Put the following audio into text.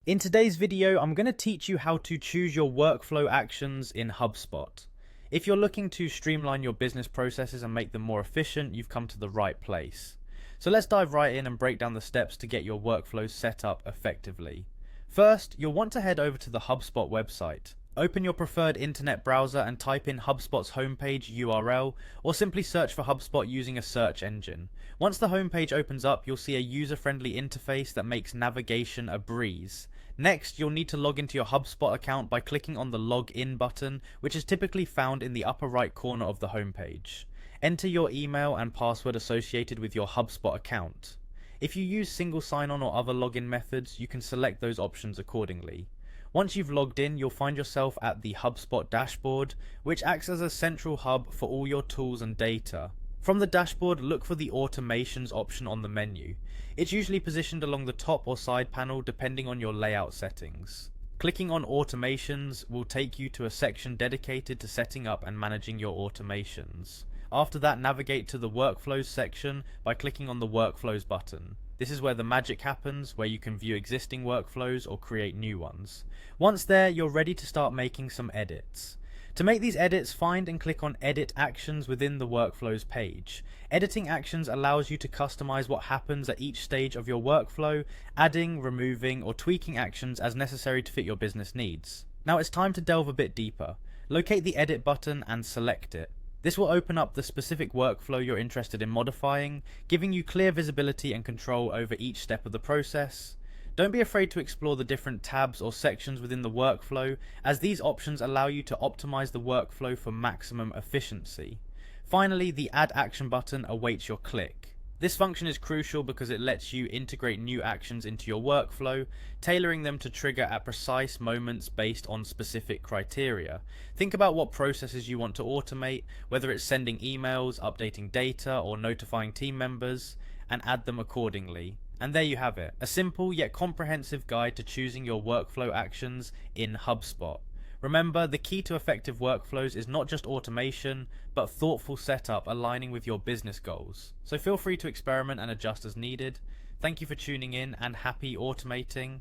In today's video, I'm going to teach you how to choose your workflow actions in HubSpot. If you're looking to streamline your business processes and make them more efficient, you've come to the right place. So let's dive right in and break down the steps to get your workflows set up effectively. First, you'll want to head over to the HubSpot website. Open your preferred internet browser and type in HubSpot's homepage URL, or simply search for HubSpot using a search engine. Once the homepage opens up, you'll see a user-friendly interface that makes navigation a breeze. Next, you'll need to log into your HubSpot account by clicking on the Log In button, which is typically found in the upper right corner of the homepage. Enter your email and password associated with your HubSpot account. If you use single sign-on or other login methods, you can select those options accordingly. Once you've logged in, you'll find yourself at the HubSpot dashboard, which acts as a central hub for all your tools and data. From the dashboard, look for the Automations option on the menu. It's usually positioned along the top or side panel depending on your layout settings. Clicking on Automations will take you to a section dedicated to setting up and managing your automations. After that, navigate to the Workflows section by clicking on the Workflows button. This is where the magic happens, where you can view existing workflows or create new ones. Once there, you're ready to start making some edits. To make these edits, find and click on Edit Actions within the Workflows page. Editing actions allows you to customize what happens at each stage of your workflow, adding, removing, or tweaking actions as necessary to fit your business needs. Now it's time to delve a bit deeper. Locate the Edit button and select it. This will open up the specific workflow you're interested in modifying, giving you clear visibility and control over each step of the process. Don't be afraid to explore the different tabs or sections within the workflow, as these options allow you to optimize the workflow for maximum efficiency. Finally, the Add Action button awaits your click. This function is crucial because it lets you integrate new actions into your workflow, tailoring them to trigger at precise moments based on specific criteria. Think about what processes you want to automate, whether it's sending emails, updating data, or notifying team members, and add them accordingly. And there you have it, a simple yet comprehensive guide to choosing your workflow actions in HubSpot. Remember, the key to effective workflows is not just automation, but thoughtful setup aligning with your business goals. So feel free to experiment and adjust as needed. Thank you for tuning in and happy automating.